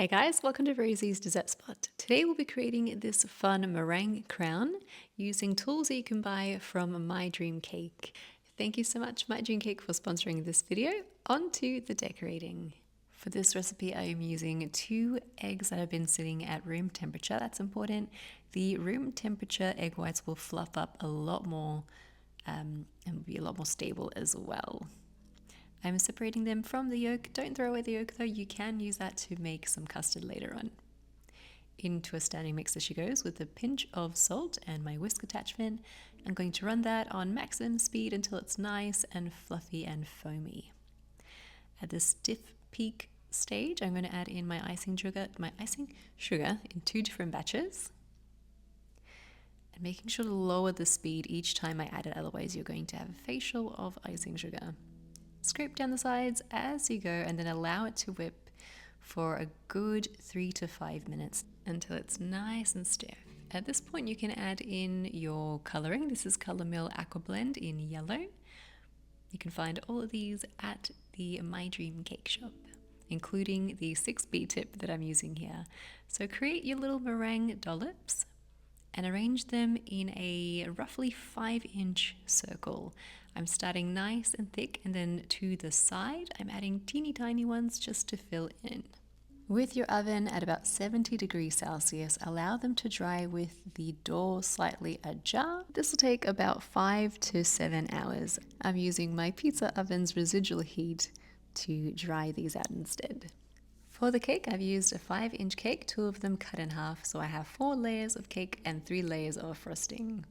Hey guys, welcome to Rosie's Dessert Spot. Today we'll be creating this fun meringue crown using tools that you can buy from My Dream Cake. Thank you so much, My Dream Cake, for sponsoring this video. On to the decorating. For this recipe, I am using 2 eggs that have been sitting at room temperature. That's important. The room temperature egg whites will fluff up a lot more and be a lot more stable as well. I'm separating them from the yolk. Don't throw away the yolk though, you can use that to make some custard later on. Into a standing mixer she goes with a pinch of salt and my whisk attachment. I'm going to run that on maximum speed until it's nice and fluffy and foamy. At the stiff peak stage, I'm going to add in my icing sugar in 2 different batches. And making sure to lower the speed each time I add it, otherwise you're going to have a facial of icing sugar. Scrape down the sides as you go and then allow it to whip for a good 3 to 5 minutes until it's nice and stiff. At this point you can add in your colouring. This is Colour Mill Aqua Blend in yellow. You can find all of these at the My Dream Cake shop, including the 6B tip that I'm using here. So create your little meringue dollops and arrange them in a roughly 5-inch circle. I'm starting nice and thick, and then to the side I'm adding teeny tiny ones just to fill in. With your oven at about 70 degrees Celsius, allow them to dry with the door slightly ajar. This will take about 5 to 7 hours. I'm using my pizza oven's residual heat to dry these out instead. For the cake, I've used a 5-inch cake, 2 of them cut in half, so I have 4 layers of cake and 3 layers of frosting.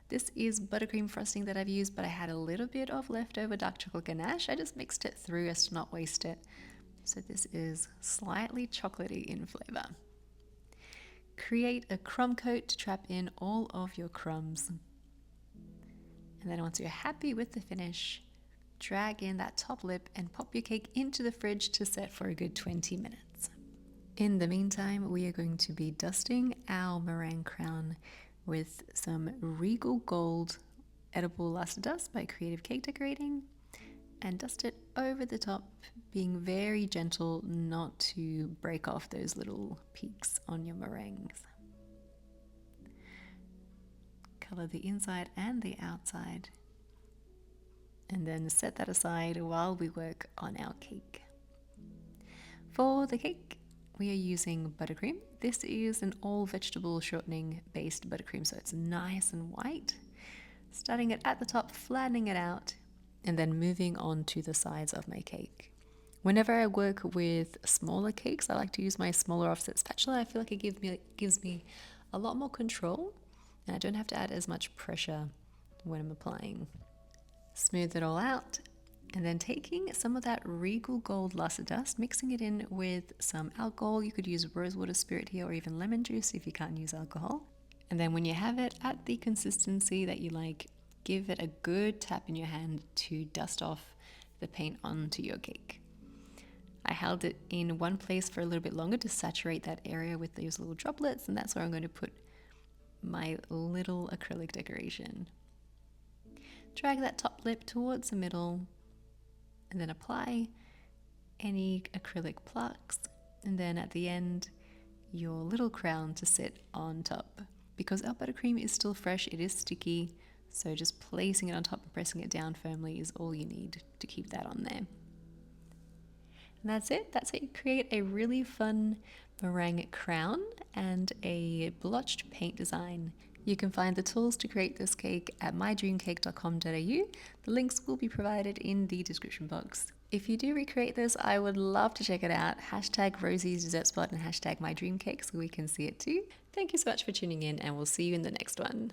This is buttercream frosting that I've used, but I had a little bit of leftover dark chocolate ganache. I just mixed it through as to not waste it. So this is slightly chocolatey in flavor. Create a crumb coat to trap in all of your crumbs. And then once you're happy with the finish, drag in that top lip and pop your cake into the fridge to set for a good 20 minutes. In the meantime, we are going to be dusting our meringue crown with some Regal Gold Edible Luster Dust by Creative Cake Decorating, and dust it over the top, being very gentle not to break off those little peaks on your meringues. Color the inside and the outside, and then set that aside while we work on our cake. For the cake, we are using buttercream. This is an all vegetable shortening based buttercream, so it's nice and white. Starting it at the top, flattening it out, and then moving on to the sides of my cake. Whenever I work with smaller cakes, I like to use my smaller offset spatula. I feel like it gives me a lot more control, and I don't have to add as much pressure when I'm applying. Smooth it all out, and then taking some of that Regal Gold Luster Dust, mixing it in with some alcohol. You could use rosewater spirit here or even lemon juice if you can't use alcohol. And then when you have it at the consistency that you like, give it a good tap in your hand to dust off the paint onto your cake. I held it in one place for a little bit longer to saturate that area with those little droplets, and that's where I'm going to put my little acrylic decoration. Drag that top lip towards the middle, and then apply any acrylic plaques, and then at the end your little crown to sit on top. Because our buttercream is still fresh, it is sticky, so just placing it on top and pressing it down firmly is all you need to keep that on there. And that's it. That's how you create a really fun meringue crown and a blotched paint design. You can find the tools to create this cake at mydreamcake.com.au. The links will be provided in the description box. If you do recreate this, I would love to check it out. Hashtag Rosie's Dessert Spot and hashtag My Dream Cake so we can see it too. Thank you so much for tuning in, and we'll see you in the next one.